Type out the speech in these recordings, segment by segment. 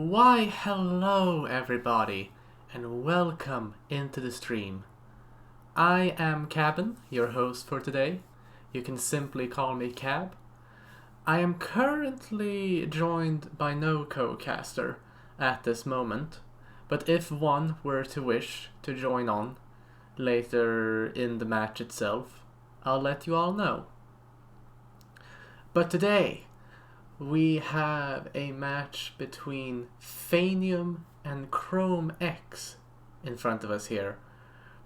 Why hello everybody and welcome into the stream. I am Cabin, your host for today. You can simply call me Cab. I am currently joined by no co-caster at this moment, but if one were to wish to join on later in the match itself, I'll let you all know. But today, we have a match between Phanium and ChromeX in front of us here,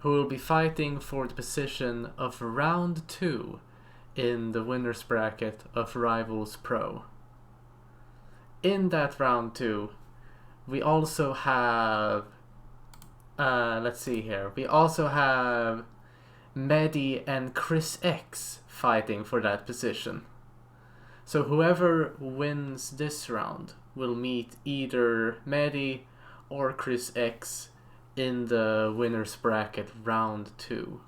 who will be fighting for the position of round 2 in the winner's bracket of Rivals Pro. In that round 2, we also have we also have Medi and Chris X fighting for that position. So whoever wins this round will meet either Medi or Chris X in the winner's bracket round 2.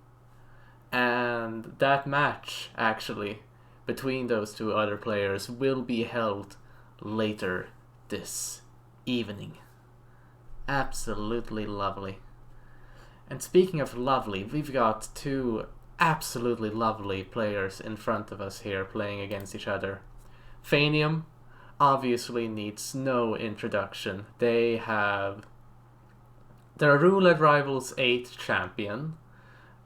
And that match, actually, between those two other players will be held later this evening. Absolutely lovely. And speaking of lovely, we've got two absolutely lovely players in front of us here playing against each other. Phanium obviously needs no introduction. They're Roulette Rivals 8 champion,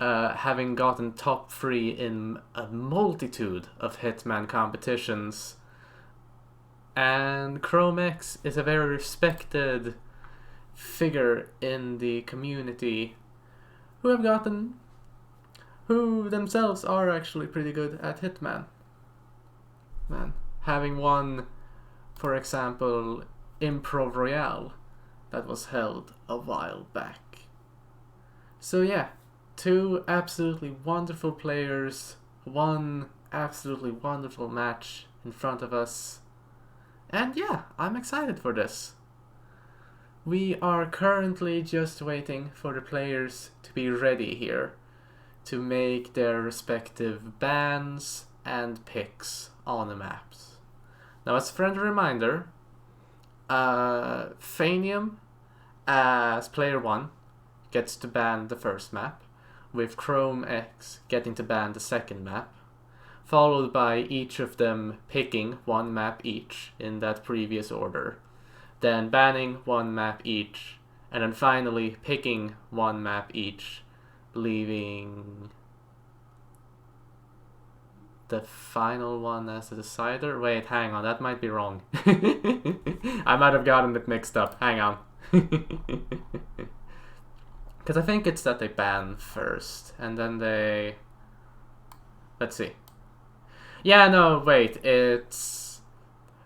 having gotten top 3 in a multitude of Hitman competitions. And ChromeX is a very respected figure in the community who themselves are actually pretty good at Hitman. Having won, for example, Improv Royale that was held a while back. So yeah, two absolutely wonderful players, one absolutely wonderful match in front of us. And yeah, I'm excited for this. We are currently just waiting for the players to be ready here to make their respective bans and picks on the maps. Now, as a friendly reminder, Phanium as player 1 gets to ban the first map, with ChromeX getting to ban the second map, followed by each of them picking one map each in that previous order, then banning one map each, and then finally picking one map each, leaving the final one as a decider. Wait, hang on, that might be wrong. I might have gotten it mixed up. Hang on. Because I think it's that they ban first, and then they... Let's see. Yeah, no, wait, it's...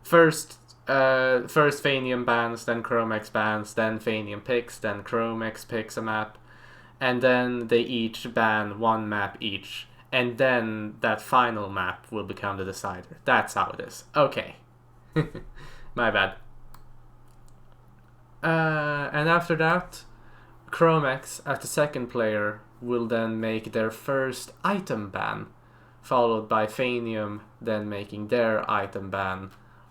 First Phanium bans, then ChromeX bans, then Phanium picks, then ChromeX picks a map, and then they each ban one map each. And then that final map will become the decider. That's how it is. Okay. My bad. And after that, ChromeX, as the second player, will then make their first item ban, followed by Phanium then making their item ban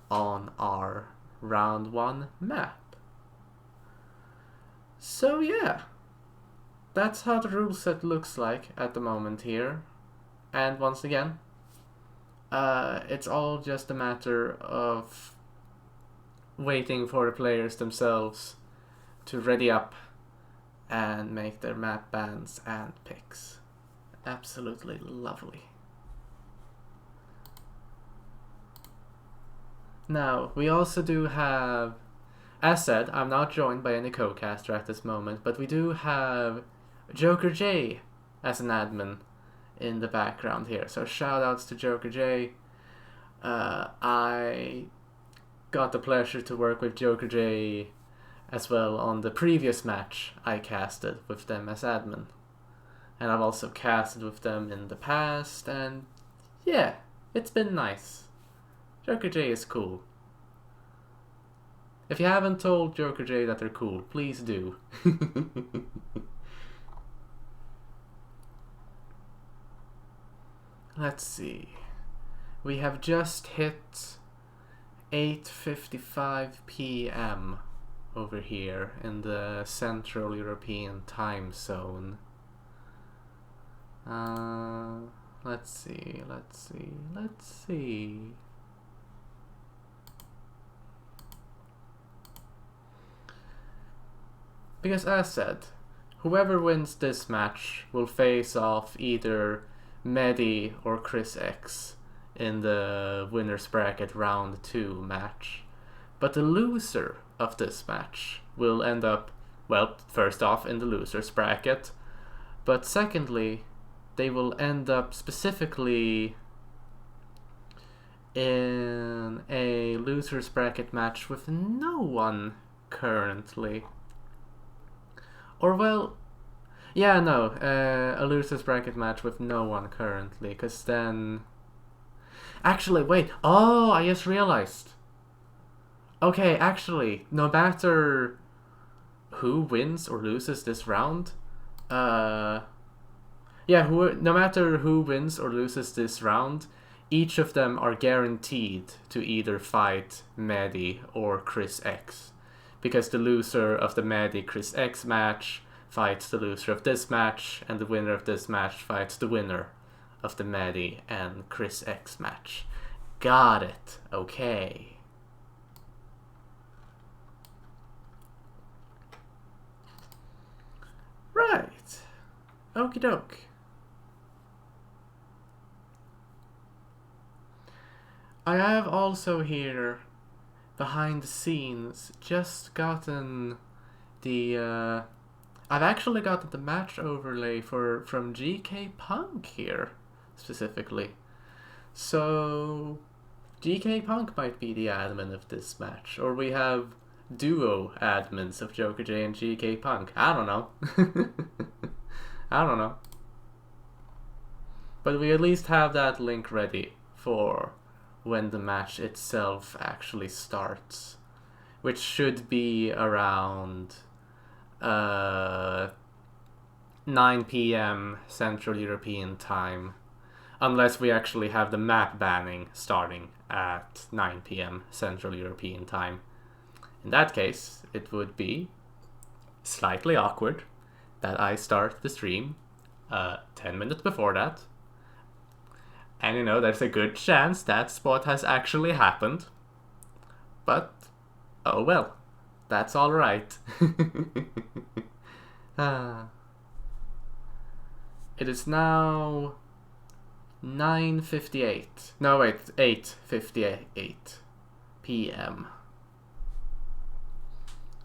on our round 1 map. So yeah, that's how the rule set looks like at the moment here. And once again, it's all just a matter of waiting for the players themselves to ready up and make their map bans and picks. Absolutely lovely. Now, we also do have, as said, I'm not joined by any co-caster at this moment, but we do have Joker J as an admin in the background here. So shout outs to Joker J. I got the pleasure to work with Joker J as well on the previous match I casted with them as admin. And I've also casted with them in the past, and yeah, it's been nice. Joker J is cool. If you haven't told Joker J that they're cool, please do. Let's see. We have just hit 8:55 p.m. over here in the Central European time zone. Let's see. Because as said, whoever wins this match will face off either Medi or Chris X in the winner's bracket round 2 match. But the loser of this match will end up, well, first off in the loser's bracket, but secondly, they will end up specifically in a loser's bracket match with no one currently. Or, well, yeah, no, a loser's bracket match with no one currently, because then... Actually, wait, oh, I just realized. Okay, actually, no matter who wins or loses this round, no matter who wins or loses this round, each of them are guaranteed to either fight Medi or Chris X. Because the loser of the Medi Chris X match fights the loser of this match, and the winner of this match fights the winner of the Medi and Chris X match. Got it. Okay. Right. Okie doke. I have also here, behind the scenes, just gotten the I've actually gotten the match overlay from GK Punk here, specifically. So GK Punk might be the admin of this match, or we have duo admins of Joker J and GK Punk. I don't know. I don't know. But we at least have that link ready for when the match itself actually starts, which should be around 9 p.m. Central European time, unless we actually have the map banning starting at 9 p.m. Central European time. In that case, it would be slightly awkward that I start the stream 10 minutes before that. And you know, there's a good chance that's what has actually happened. But, oh well, that's alright. It is now 9:58. No, wait, 8:58 p.m.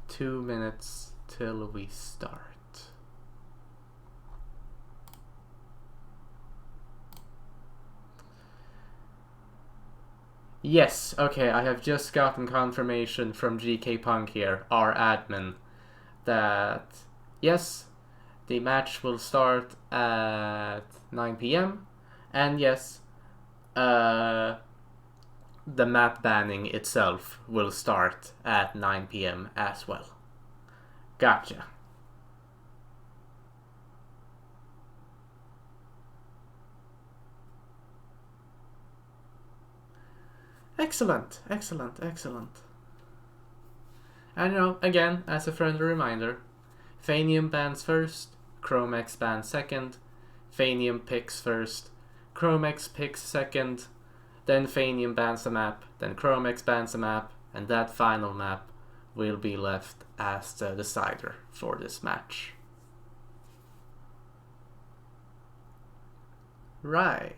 2 minutes till we start. Yes, okay, I have just gotten confirmation from GK Punk here, our admin, that yes, the match will start at 9 p.m. and yes, the map banning itself will start at 9 p.m. as well. Gotcha. Excellent, excellent, excellent. And you know, again, as a friendly reminder, Phanium bans first, ChromeX bans second, Phanium picks first, ChromeX picks second, then Phanium bans a map, then ChromeX bans a map, and that final map will be left as the decider for this match. Right.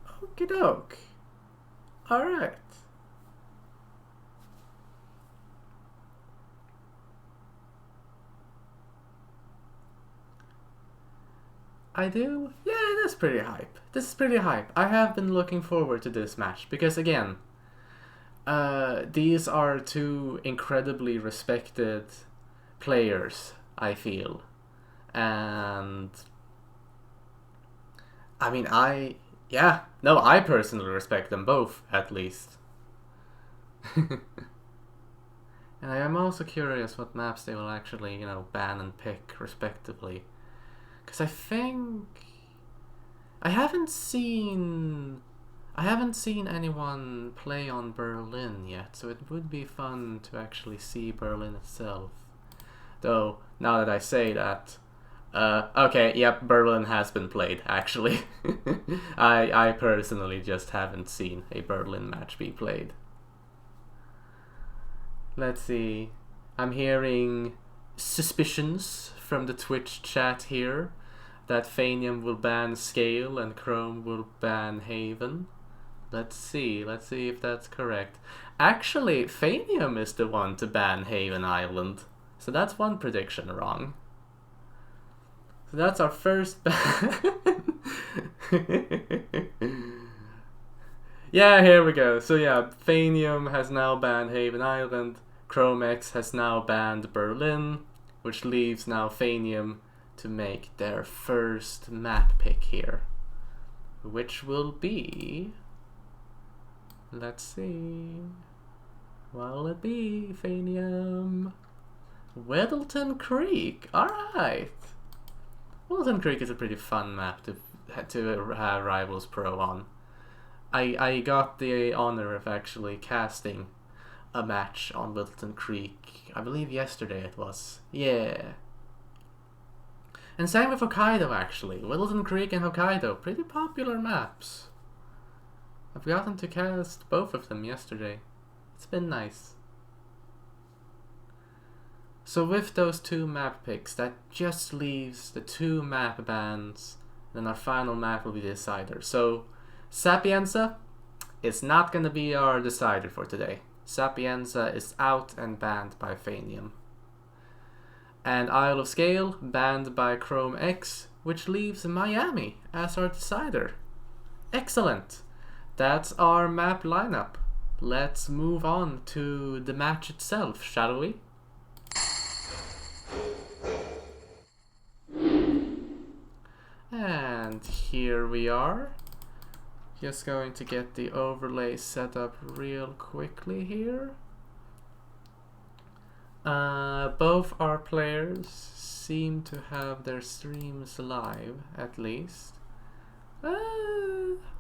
Okie doke. Alright. I do? Yeah, that's pretty hype. This is pretty hype. I have been looking forward to this match because, again, these are two incredibly respected players, I feel. And I mean, I personally respect them both, at least. And I am also curious what maps they will actually, you know, ban and pick, respectively. Because I haven't seen anyone play on Berlin yet, so it would be fun to actually see Berlin itself. Though, now that I say that, okay, yep, Berlin has been played, actually. I personally just haven't seen a Berlin match be played. Let's see. I'm hearing suspicions from the Twitch chat here that Phanium will ban Scale and Chrome will ban Haven. Let's see if that's correct. Actually, Phanium is the one to ban Haven Island. So that's one prediction wrong. So that's our first ban. Yeah, here we go. So yeah, Phanium has now banned Haven Island. ChromeX has now banned Berlin, which leaves now Phanium to make their first map pick here. Which will be... Let's see... What will it be, Phanium? Whittleton Creek, alright! Whittleton Creek is a pretty fun map to have Rivals Pro on. I got the honor of actually casting a match on Whittleton Creek, I believe yesterday it was. Yeah. And same with Hokkaido actually. Whittleton Creek and Hokkaido, pretty popular maps. I've gotten to cast both of them yesterday. It's been nice. So with those two map picks, that just leaves the two map bans, then our final map will be the decider. So Sapienza is not gonna be our decider for today. Sapienza is out and banned by Phanium. And Isle of Scale banned by ChromeX, which leaves Miami as our decider. Excellent! That's our map lineup. Let's move on to the match itself, shall we? And here we are. Just going to get the overlay set up real quickly here. Both our players seem to have their streams live, at least.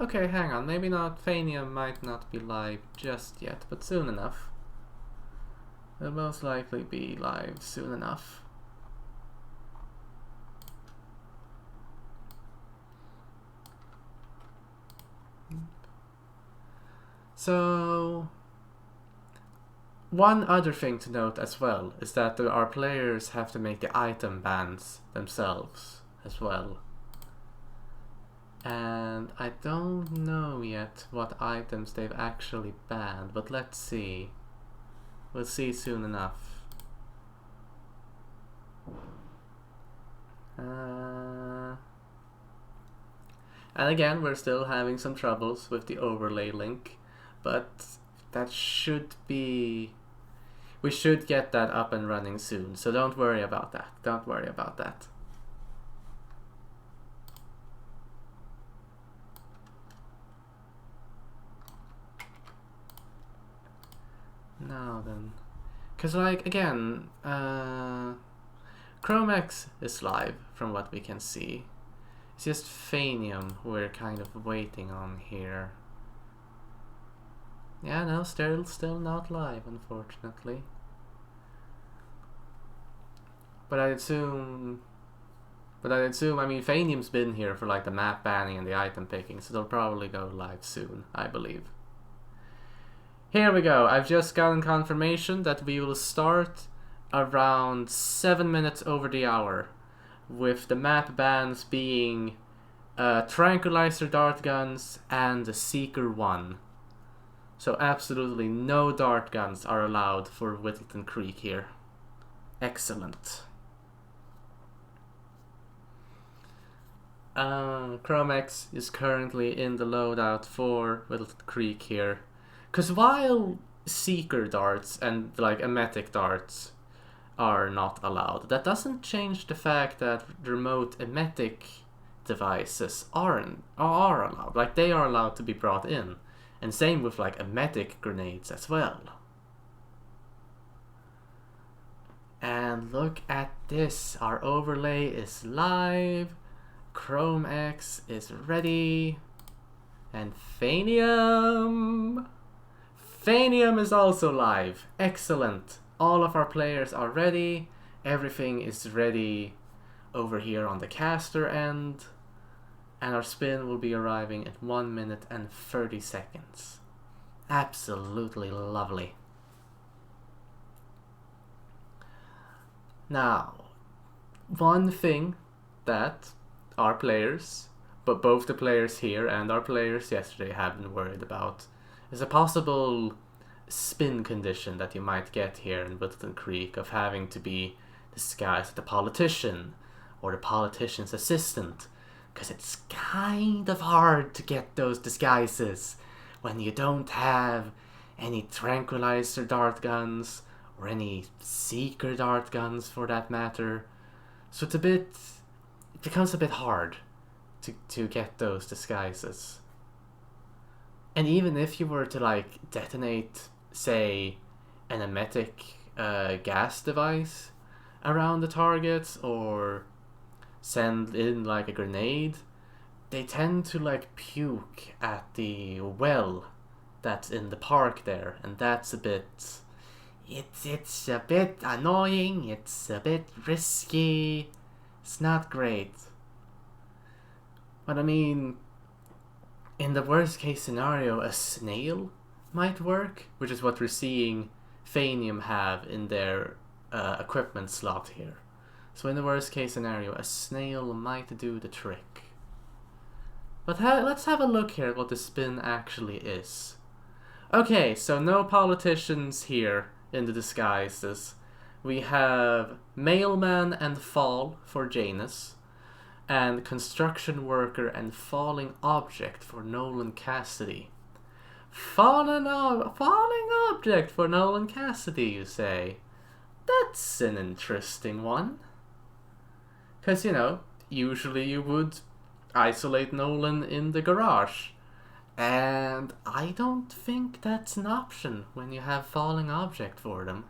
Okay, hang on. Maybe not. Phanium might not be live just yet, but soon enough. They'll most likely be live soon enough. So, one other thing to note as well is that our players have to make the item bans themselves as well. And I don't know yet what items they've actually banned, but let's see. We'll see soon enough. And again, we're still having some troubles with the overlay link, but that should be... We should get that up and running soon, so don't worry about that. Don't worry about that. Now then, because like again, ChromeX is live from what we can see. It's just Phanium we're kind of waiting on here. Yeah, no, still not live, unfortunately. But I'd assume, I mean, Phanium's been here for like the map banning and the item picking, so they'll probably go live soon, I believe. Here we go. I've just gotten confirmation that we will start around 7 minutes over the hour, with the map bans being Tranquilizer Dart Guns and the Seeker 1. So absolutely no dart guns are allowed for Whittleton Creek here. Excellent. ChromeX is currently in the loadout for Whittleton Creek here. Because while Seeker darts and like emetic darts are not allowed, that doesn't change the fact that remote emetic devices are allowed. Like, they are allowed to be brought in. And same with like emetic grenades as well. And look at this, our overlay is live. ChromeX is ready. And Phanium! Phanium is also live. Excellent. All of our players are ready. Everything is ready over here on the caster end. And our spin will be arriving at 1 minute and 30 seconds. Absolutely lovely. Now, one thing that our players, but both the players here and our players yesterday have been worried about, is a possible spin condition that you might get here in Whittleton Creek of having to be disguised as a politician or the politician's assistant, because it's kind of hard to get those disguises when you don't have any tranquilizer dart guns or any seeker dart guns for that matter. So it becomes a bit hard to get those disguises. And even if you were to like detonate, say, an emetic gas device around the targets or send in like a grenade, they tend to like puke at the well that's in the park there, and that's a bit, it's a bit annoying, it's a bit risky, it's not great. But I mean, in the worst case scenario, a snail might work, which is what we're seeing Phanium have in their equipment slot here. So in the worst case scenario, a snail might do the trick. But let's have a look here at what the spin actually is. Okay, so no politicians here in the disguises. We have Mailman and Fall for Janus, and Construction Worker and Falling Object for Nolan Cassidy. Falling Object for Nolan Cassidy, you say? That's an interesting one. Because, you know, usually you would isolate Nolan in the garage. And I don't think that's an option when you have Falling Object for them.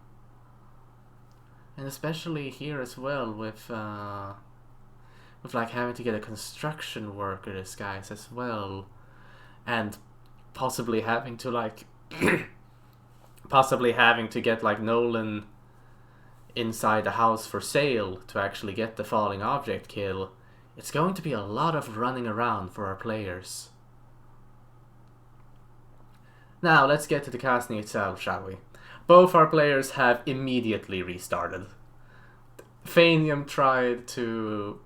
And especially here as well with like having to get a construction worker disguise as well. And possibly having to like possibly having to get like Nolan inside the house for sale to actually get the Falling Object kill. It's going to be a lot of running around for our players. Now let's get to the casting itself, shall we? Both our players have immediately restarted. Phanium tried to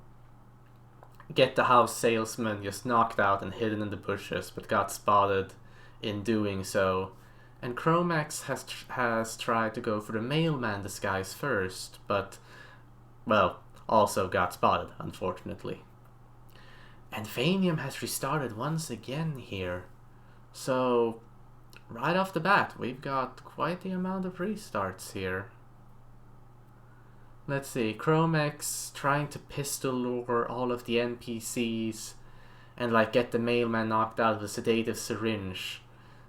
get the house salesman just knocked out and hidden in the bushes, but got spotted in doing so. And ChromeX has tried to go for the mailman disguise first, but, well, also got spotted, unfortunately. And Phanium has restarted once again here. So, right off the bat, we've got quite the amount of restarts here. Let's see, ChromeX trying to pistol lure all of the NPCs and like get the mailman knocked out with a sedative syringe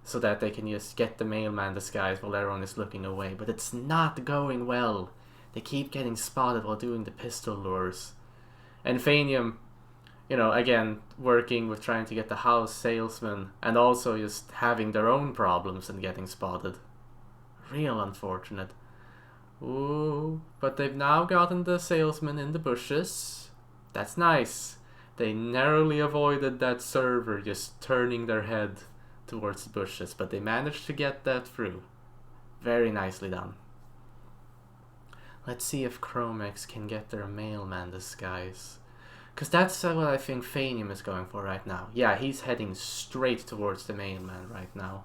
so that they can just get the mailman disguise while everyone is looking away. But it's not going well. They keep getting spotted while doing the pistol lures. And Phanium, you know, again, working with trying to get the house salesman and also just having their own problems and getting spotted. Real unfortunate. Ooh, but they've now gotten the salesman in the bushes. That's nice. They narrowly avoided that server just turning their head towards the bushes, but they managed to get that through. Very nicely done. Let's see if ChromeX can get their mailman disguise. Because that's what I think Phanium is going for right now. Yeah, he's heading straight towards the mailman right now.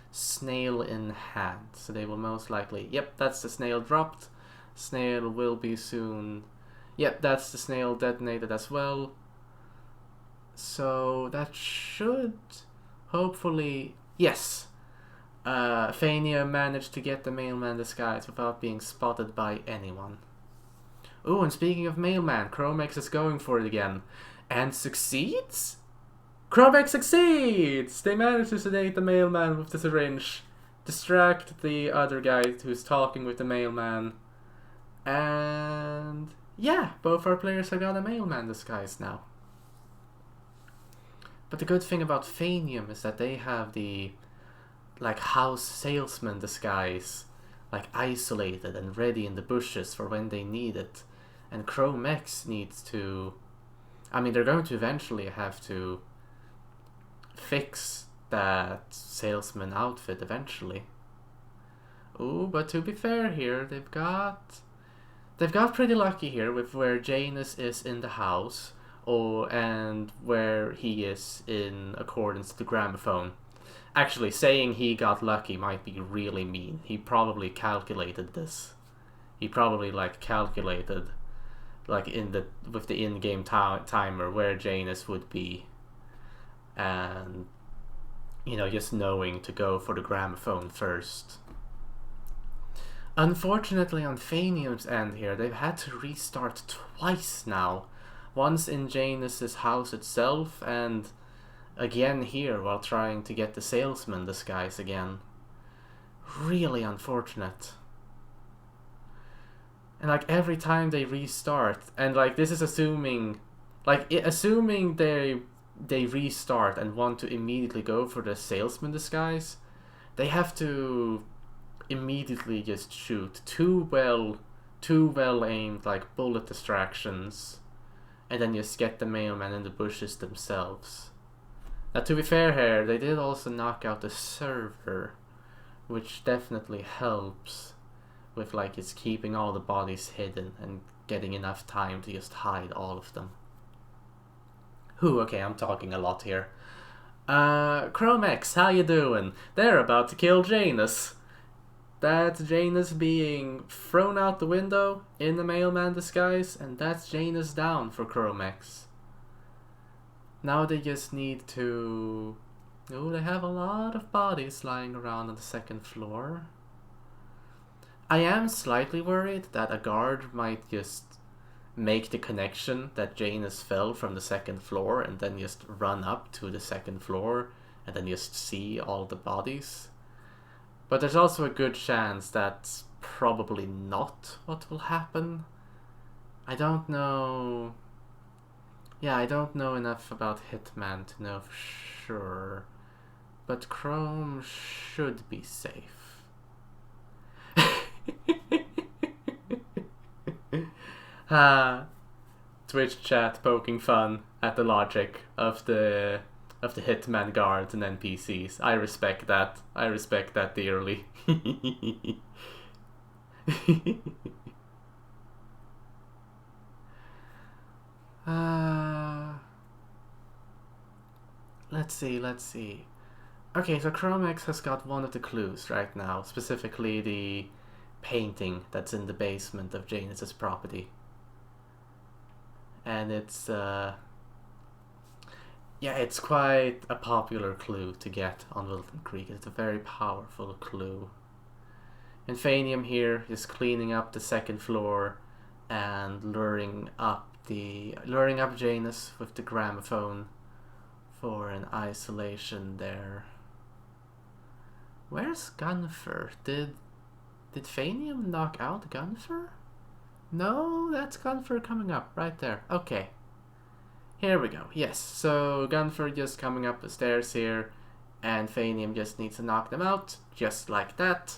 Snail in hand. So they will most likely... Yep, that's the snail dropped. Snail will be soon... Yep, that's the snail detonated as well. So that should... Hopefully... Yes! Phanium managed to get the mailman disguise without being spotted by anyone. Ooh, and speaking of mailman, ChromeX is going for it again. And succeeds? ChromeX succeeds! They managed to sedate the mailman with the syringe, distract the other guy who's talking with the mailman, and yeah, both our players have got a mailman disguise now. But the good thing about Phanium is that they have the like house salesman disguise, like isolated and ready in the bushes for when they need it. And ChromeX needs to, I mean, they're going to eventually have to fix that salesman outfit eventually. Ooh, but to be fair here, they've got pretty lucky here with where Janus is in the house, and where he is in accordance to the gramophone. Actually, saying he got lucky might be really mean. He probably calculated this. He probably calculated with the in-game timer where Janus would be, and just knowing to go for the gramophone first. Unfortunately, on Phanium's end here, they've had to restart twice now. Once in Janus's house itself, and again here while trying to get the salesman disguise again. Really unfortunate. And every time they restart, and this is assuming they restart and want to immediately go for the salesman disguise, they have to immediately just shoot two well aimed bullet distractions, and then just get the mailman in the bushes themselves. Now, to be fair here, they did also knock out the server, which definitely helps with it's keeping all the bodies hidden and getting enough time to just hide all of them. Okay, I'm talking a lot here. ChromeX, how you doing? They're about to kill Janus. That's Janus being thrown out the window in the mailman disguise, and that's Janus down for ChromeX. Now they just need to... Oh, they have a lot of bodies lying around on the second floor. I am slightly worried that a guard might just make the connection that Janus fell from the second floor and then just run up to the second floor and then just see all the bodies. But there's also a good chance that's probably not what will happen. I don't know... Yeah, I don't know enough about Hitman to know for sure. But Chrome should be safe. Twitch chat poking fun at the logic of the Hitman guards and NPCs. I respect that. I respect that dearly. Let's see. Okay, so ChromeX has got one of the clues right now, specifically the painting that's in the basement of Janus's property. And it's it's quite a popular clue to get on Whittleton Creek. It's a very powerful clue. And Phanium here is cleaning up the second floor and luring up Janus with the gramophone for an isolation there. Where's Gunfer? Did Phanium knock out Gunfer? No, that's Gunfer coming up right there. Okay. Here we go. Yes, so Gunfer just coming up the stairs here, and Phanium just needs to knock them out, just like that.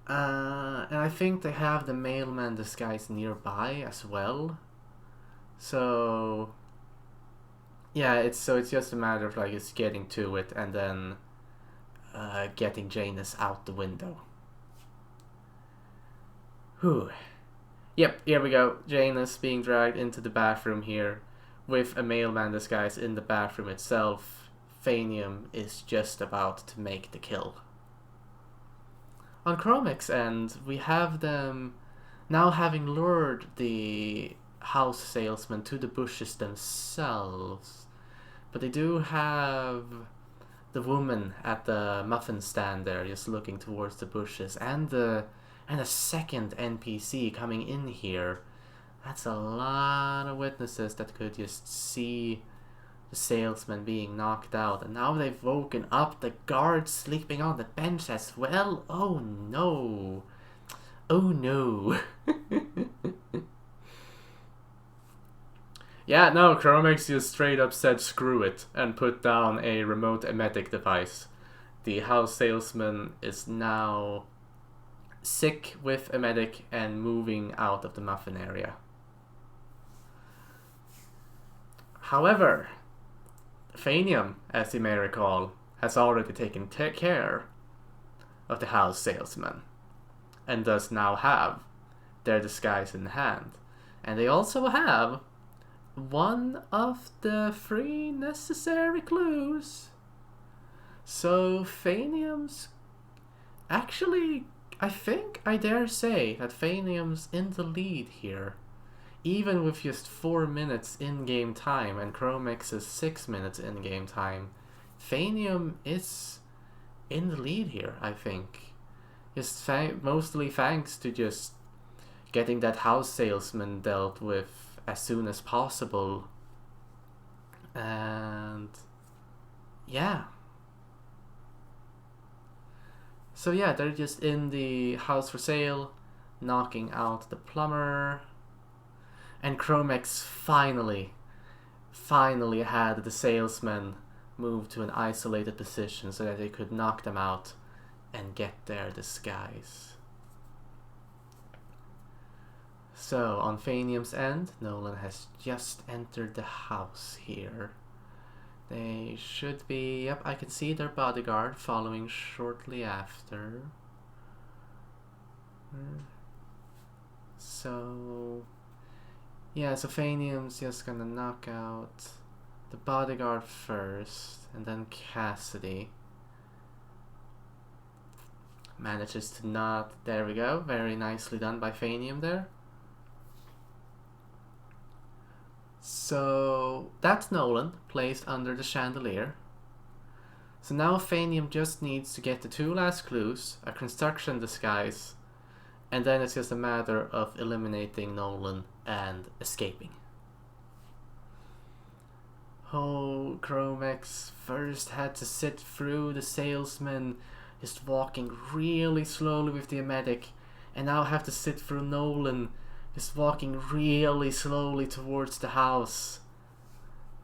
And I think they have the mailman disguise nearby as well. So yeah, it's just a matter of just getting to it and then getting Janus out the window. Whew. Yep, here we go. Janus being dragged into the bathroom here with a mailman disguise in the bathroom itself. Phanium is just about to make the kill. On ChromeX end, we have them now having lured the house salesman to the bushes themselves. But they do have the woman at the muffin stand there just looking towards the bushes, and a second NPC coming in here. That's a lot of witnesses that could just see the salesman being knocked out. And now they've woken up the guard sleeping on the bench as well. Oh no. Oh no. Yeah, no, ChromeX just straight up said screw it and put down a remote emetic device. The house salesman is now sick with emetic and moving out of the muffin area. However, Phanium, as you may recall, has already taken care of the house salesman and does now have their disguise in hand. And they also have one of the 3 necessary clues. So Phanium's actually, I dare say that Phanium's in the lead here. Even with just 4 minutes in-game time and ChromeX's 6 minutes in-game time, Phanium is in the lead here, I think. Just mostly thanks to just getting that house salesman dealt with as soon as possible. And yeah. So yeah, they're just in the house for sale, knocking out the plumber. And ChromeX finally had the salesman move to an isolated position so that they could knock them out and get their disguise. So, on Phanium's end, Nolan has just entered the house here. They should be... Yep, I can see their bodyguard following shortly after. So... Yeah, so Phanium's just gonna knock out the bodyguard first, and then Cassidy manages to not... There we go, very nicely done by Phanium there. So that's Nolan, placed under the chandelier. So now Phanium just needs to get the 2 last clues, a construction disguise, and then it's just a matter of eliminating Nolan and escaping. Oh, ChromeX first had to sit through the salesman just walking really slowly with the emetic, and now have to sit through Nolan just walking really slowly towards the house.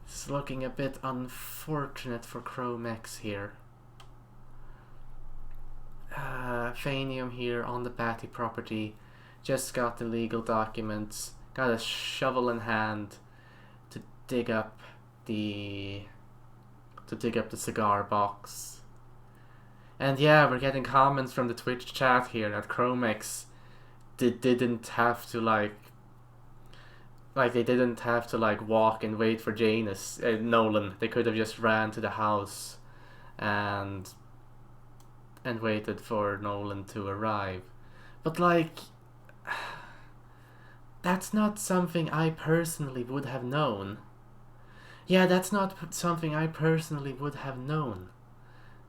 It's looking a bit unfortunate for ChromeX here. Phanium here on the Batty property just got the legal documents, got a shovel in hand to dig up the cigar box. And yeah, we're getting comments from the Twitch chat here that ChromeX didn't have to they didn't have to walk and wait for Nolan. They could have just ran to the house and waited for Nolan to arrive. But that's not something I personally would have known. Yeah, that's not something I personally would have known.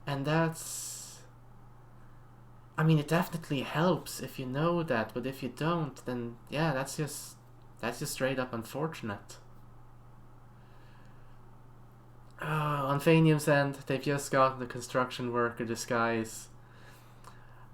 And that's... I mean, it definitely helps if you know that, but if you don't, then yeah, that's just straight up unfortunate. On Phanium's end, they've just gotten the construction worker disguise.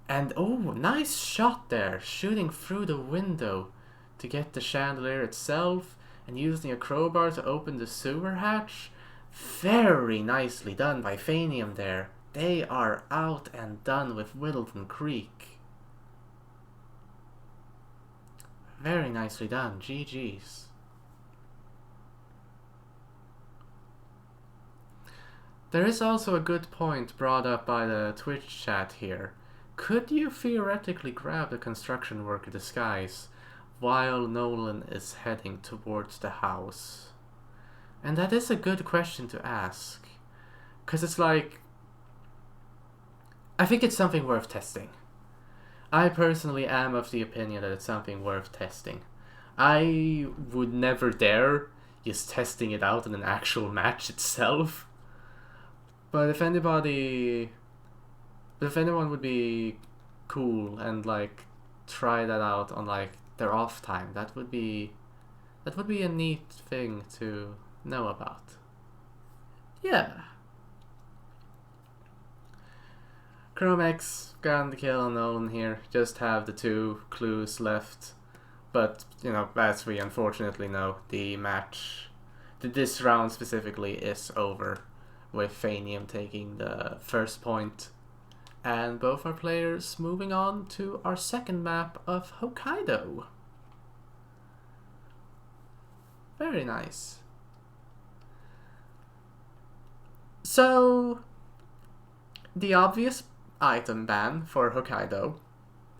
And oh, nice shot there, shooting through the window to get the chandelier itself and using a crowbar to open the sewer hatch. Very nicely done by Phanium there. They are out and done with Whittleton Creek. Very nicely done. GG's. There is also a good point brought up by the Twitch chat here. Could you theoretically grab the construction worker disguise while Nolan is heading towards the house? And that is a good question to ask. Because it's I think it's something worth testing. I personally am of the opinion that it's something worth testing. I would never dare just testing it out in an actual match itself. But if anyone would be cool and try that out on their off time, that would be a neat thing to know about. Yeah. ChromeX got the kill on Nolan here. Just have the 2 clues left. But, as we unfortunately know, the match this round specifically is over, with Phanium taking the first point, and both our players moving on to our second map of Hokkaido. Very nice. So, the obvious item ban for Hokkaido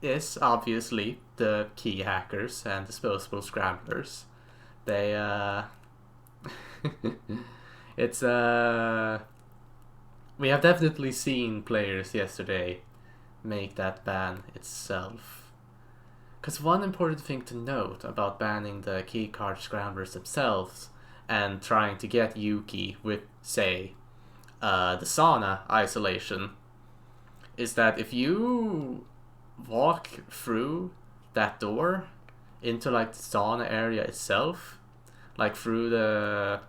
is obviously the key hackers and disposable scramblers. They, it's, we have definitely seen players yesterday make that ban itself. Because one important thing to note about banning the keycard scramblers themselves and trying to get Yuki with, say, the sauna isolation, is that if you walk through that door into like the sauna area itself, like through the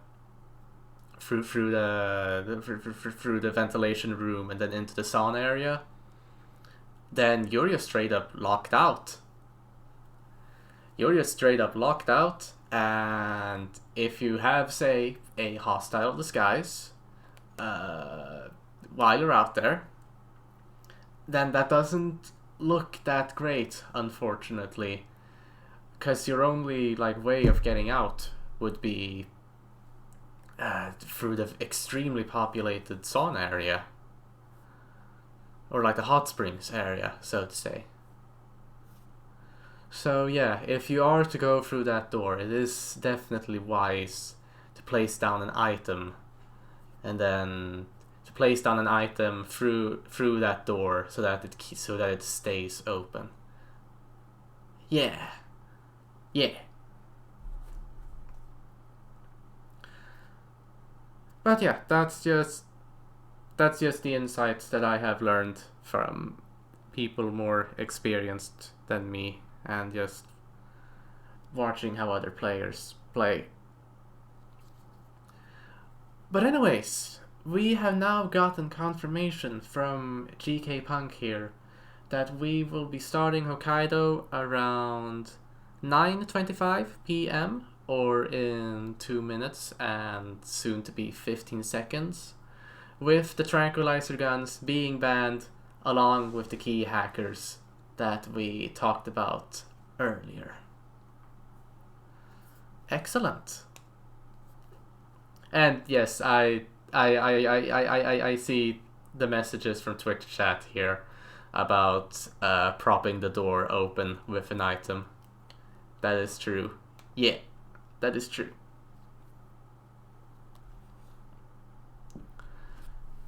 ventilation room and then into the sauna area, then you're just straight up locked out. And if you have, say, a hostile disguise while you're out there, then that doesn't look that great, unfortunately, because your only like way of getting out would be through the extremely populated sauna area, or like the hot springs area, so to say. So yeah, if you are to go through that door, it is definitely wise to place down an item, and then to place down an item through that door so that it stays open. Yeah. But yeah, that's just the insights that I have learned from people more experienced than me, and just watching how other players play. But anyways, we have now gotten confirmation from GK Punk here that we will be starting Hokkaido around 9:25 p.m. or in 2 minutes and soon to be 15 seconds, with the tranquilizer guns being banned along with the key hackers that we talked about earlier. Excellent. And yes, I see the messages from Twitch chat here about propping the door open with an item. That is true. Yeah, that is true.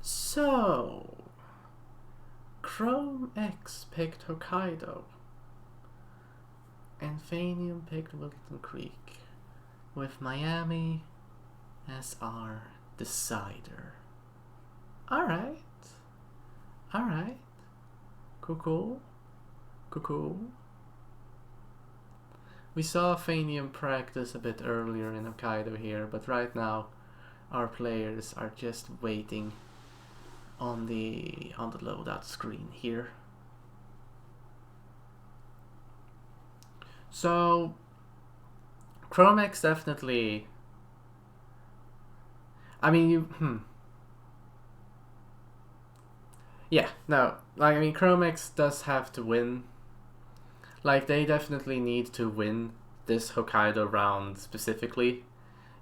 So, ChromeX picked Hokkaido, and Phanium picked Whittleton Creek, with Miami as our decider. Alright. Cool. We saw Phanium practice a bit earlier in Hokkaido here, but right now our players are just waiting on the loadout screen here. So ChromeX definitely, I mean, yeah, no, like, I mean, ChromeX does have to win. Like, they definitely need to win this Hokkaido round specifically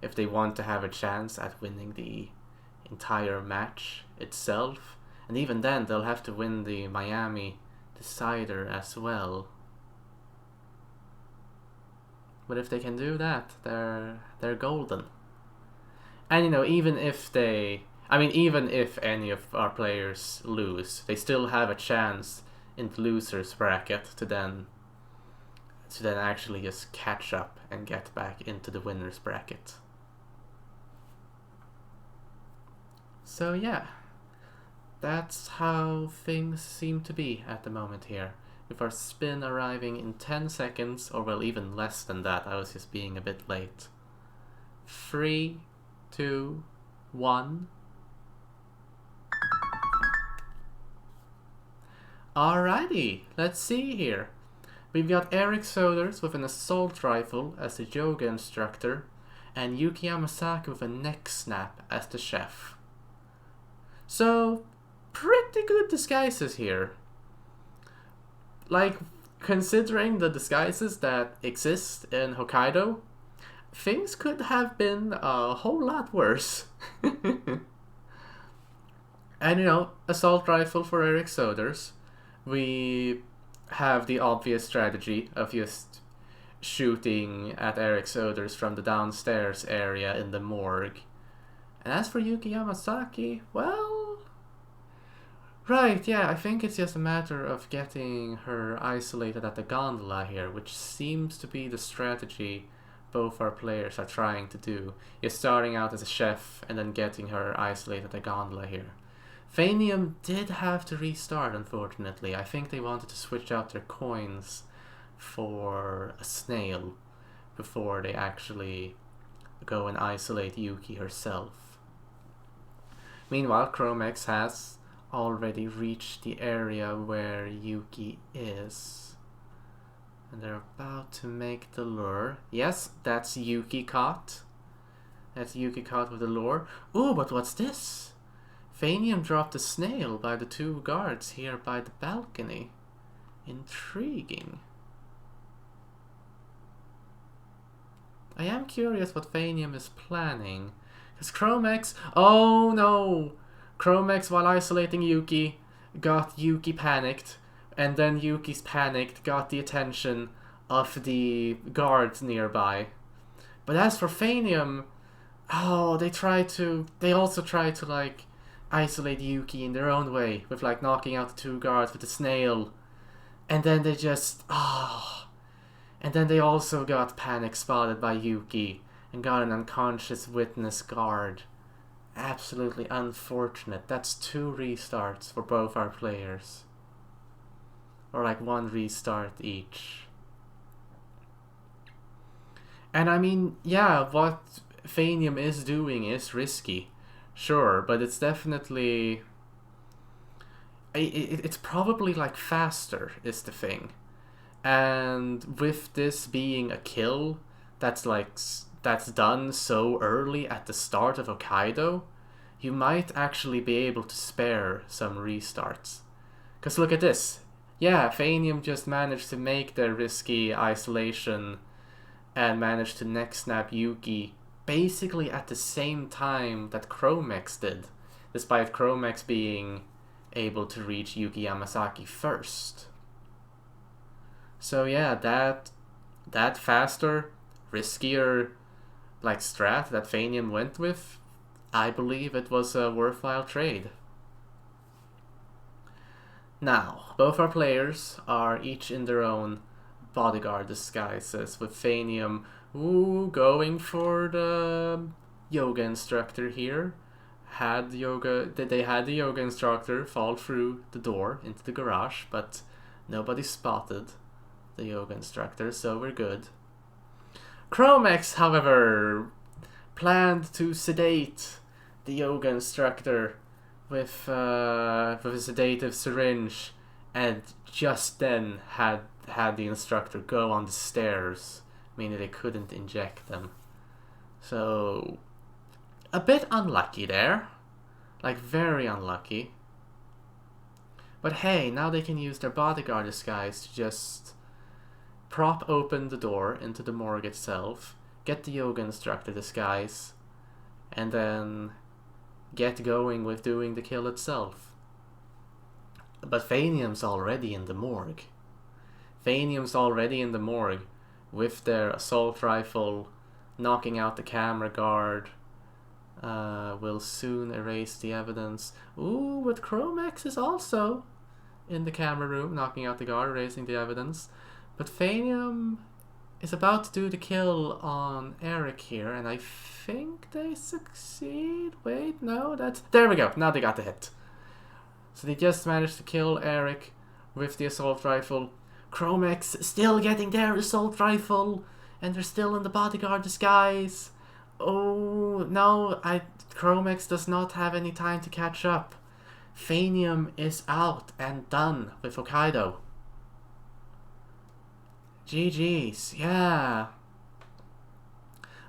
if they want to have a chance at winning the entire match itself. And even then, they'll have to win the Miami decider as well. But if they can do that, they're golden. And, you know, even if any of our players lose, they still have a chance in the losers bracket to then actually just catch up and get back into the winners bracket. So yeah, that's how things seem to be at the moment here, with our spin arriving in 10 seconds, or well, even less than that. I was just being a bit late. 3, 2, 1. Alrighty, let's see here. We've got Eric Soders with an assault rifle as a yoga instructor, and Yuki Yamasaki with a neck snap as the chef. So, pretty good disguises here. Like, considering the disguises that exist in Hokkaido, things could have been a whole lot worse. And assault rifle for Eric Soders. We have the obvious strategy of just shooting at Eric Soders from the downstairs area in the morgue. And as for Yuki Yamasaki, well... Right, yeah, I think it's just a matter of getting her isolated at the gondola here, which seems to be the strategy both our players are trying to do. You're starting out as a chef and then getting her isolated at the gondola here. Phanium did have to restart, unfortunately. I think they wanted to switch out their coins for a snail before they actually go and isolate Yuki herself. Meanwhile, ChromeX has already reached the area where Yuki is. And they're about to make the lure. Yes, that's Yuki caught. That's Yuki caught with the lure. Ooh, but what's this? Phanium dropped a snail by the two guards here by the balcony. Intriguing. I am curious what Phanium is planning. Because ChromeX... Oh no! ChromeX, while isolating Yuki, got Yuki panicked. And then Yuki's panicked got the attention of the guards nearby. But as for Phanium... Oh, they also try to, like, isolate Yuki in their own way. With, like, knocking out the two guards with the snail. And then they just... And then they also got panic spotted by Yuki and got an unconscious witness guard. Absolutely unfortunate. That's 2 restarts for both our players. Or like 1 restart each. And I mean, yeah, what Phanium is doing is risky. Sure, but it's definitely... It's probably like faster is the thing. And with this being a kill that's done so early at the start of Hokkaido, you might actually be able to spare some restarts. Because look at this. Yeah, Phanium just managed to make their risky isolation and managed to neck snap Yuki basically at the same time that ChromeX did, despite ChromeX being able to reach Yuki Yamasaki first. So yeah, that faster, riskier like strat that Phanium went with, I believe it was a worthwhile trade. Now, both our players are each in their own bodyguard disguises, with Phanium going for the yoga instructor here. They had the yoga instructor fall through the door into the garage, but nobody spotted the yoga instructor, so we're good. ChromeX, however, planned to sedate the yoga instructor with a sedative syringe, and just then had the instructor go on the stairs, meaning they couldn't inject them. So, a bit unlucky there. Like, very unlucky. But hey, now they can use their bodyguard disguise to just prop open the door into the morgue itself, get the yoga instructor disguise, and then get going with doing the kill itself. But Phanium's already in the morgue. Phanium's already in the morgue with their assault rifle, knocking out the camera guard. Will soon erase the evidence. Ooh, but ChromeX is also in the camera room, knocking out the guard, erasing the evidence. But Phanium is about to do the kill on Eric here, and I think they succeed. Wait, no, there we go. Now they got the hit. So they just managed to kill Eric with the assault rifle. ChromeX still getting their assault rifle, and they're still in the bodyguard disguise. Oh, no, ChromeX does not have any time to catch up. Phanium is out and done with Hokkaido. GG's, yeah.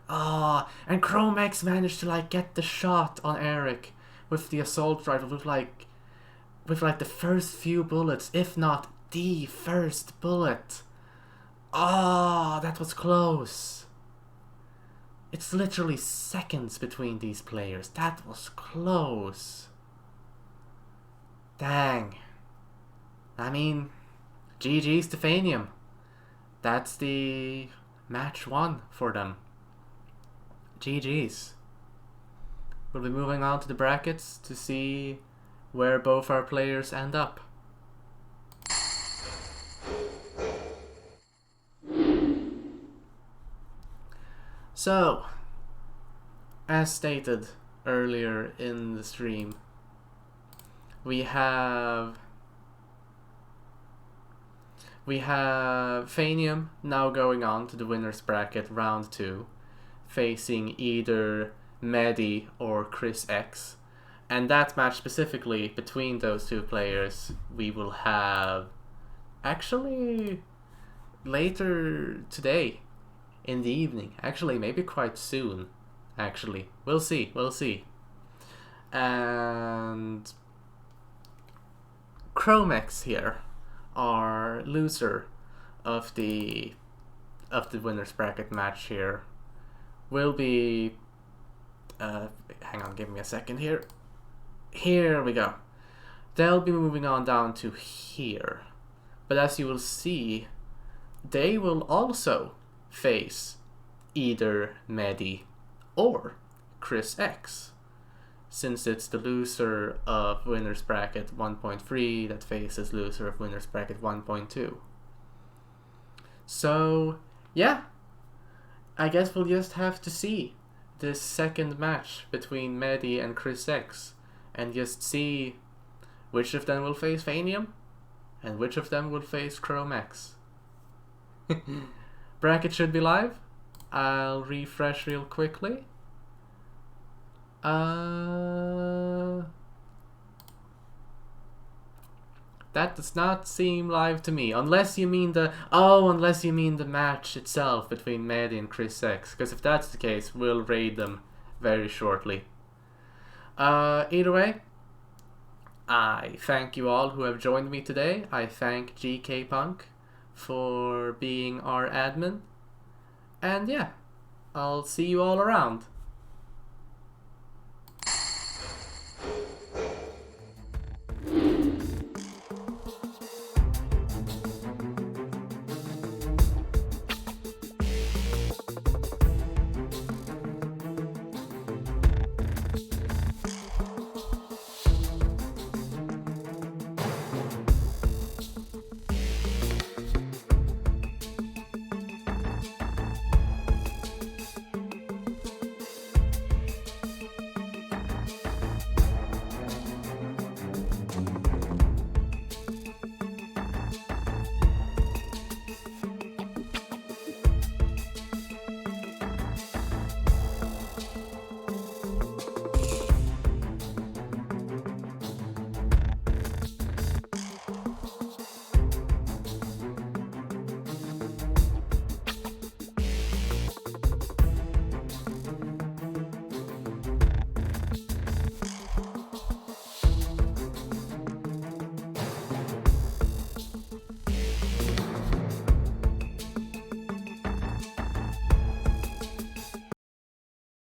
Oh, and ChromeX managed to like get the shot on Eric with the assault rifle with like the first few bullets, if not the first bullet. Oh, that was close. It's literally seconds between these players. That was close. Dang. I mean, GG's to Phanium. That's the match 1 for them. GG's. We'll be moving on to the brackets to see where both our players end up. So, as stated earlier in the stream, we have Phanium now going on to the winner's bracket round 2, facing either Medi or Chris X. And that match specifically between those two players we will have actually later today in the evening. Actually, maybe quite soon. Actually, we'll see. And ChromeX here, our loser of the winner's bracket match here, will be hang on, give me a second here. Here we go. They'll be moving on down to here. But as you will see, they will also face either Medi or Chris X, since it's the loser of winner's bracket 1.3 that faces loser of winner's bracket 1.2. So yeah, I guess we'll just have to see this second match between Medi and Chris X and just see which of them will face Phanium and which of them will face ChromeX. Bracket should be live. I'll refresh real quickly. That does not seem live to me, unless you mean the match itself between Medi and Chris X, because if that's the case, we'll raid them very shortly. Either way, I thank you all who have joined me today. I thank GK Punk for being our admin. And yeah, I'll see you all around.